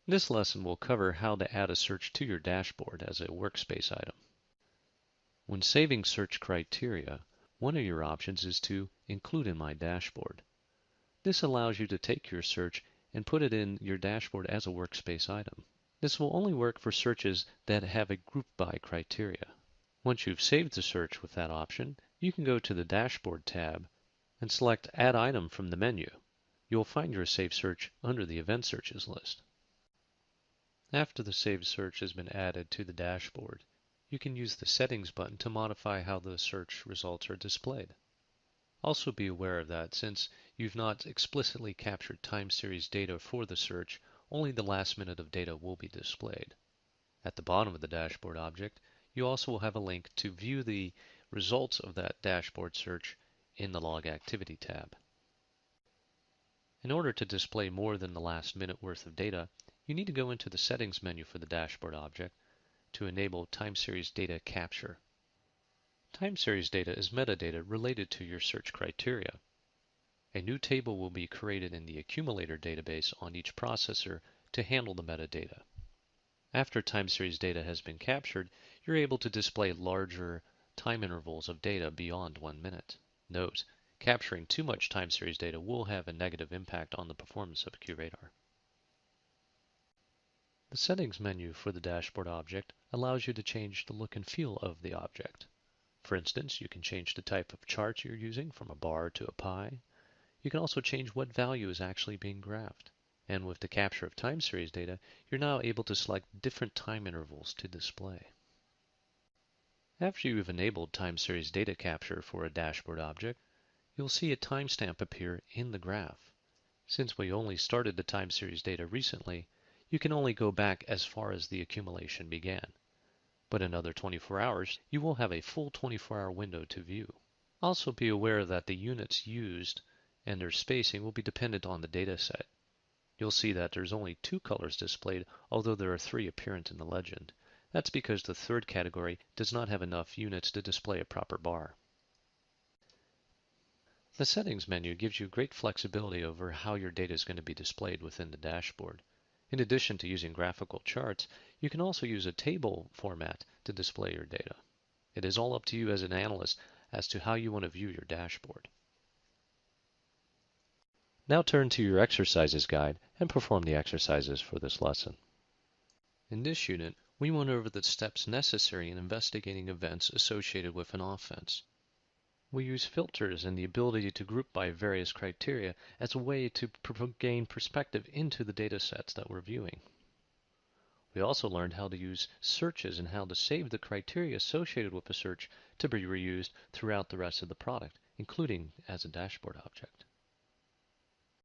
This lesson will cover how to add a search to your dashboard as a workspace item. When saving search criteria, one of your options is to Include in my dashboard. This allows you to take your search and put it in your dashboard as a workspace item. This will only work for searches that have a group by criteria. Once you've saved the search with that option, you can go to the Dashboard tab and select Add Item from the menu. You'll find your saved search under the Event Searches list. After the saved search has been added to the dashboard, you can use the Settings button to modify how the search results are displayed. Also be aware of that since you've not explicitly captured time series data for the search, only the last minute of data will be displayed. At the bottom of the dashboard object, you also will have a link to view the results of that dashboard search in the Log Activity tab. In order to display more than the last minute worth of data, you need to go into the Settings menu for the dashboard object to enable time series data capture. Time series data is metadata related to your search criteria. A new table will be created in the accumulator database on each processor to handle the metadata. After time series data has been captured, you're able to display larger time intervals of data beyond 1 minute. Note, capturing too much time series data will have a negative impact on the performance of QRadar. The Settings menu for the dashboard object allows you to change the look and feel of the object. For instance, you can change the type of chart you're using from a bar to a pie. You can also change what value is actually being graphed. And with the capture of time series data, you're now able to select different time intervals to display. After you've enabled time series data capture for a dashboard object, you'll see a timestamp appear in the graph. Since we only started the time series data recently, you can only go back as far as the accumulation began. But in another 24 hours, you will have a full 24-hour window to view. Also be aware that the units used and their spacing will be dependent on the data set. You'll see that there's only 2 colors displayed, although there are 3 apparent in the legend. That's because the third category does not have enough units to display a proper bar. The Settings menu gives you great flexibility over how your data is going to be displayed within the dashboard. In addition to using graphical charts, you can also use a table format to display your data. It is all up to you as an analyst as to how you want to view your dashboard. Now turn to your exercises guide and perform the exercises for this lesson. In this unit, we went over the steps necessary in investigating events associated with an offense. We use filters and the ability to group by various criteria as a way to gain perspective into the data sets that we're viewing. We also learned how to use searches and how to save the criteria associated with a search to be reused throughout the rest of the product, including as a dashboard object.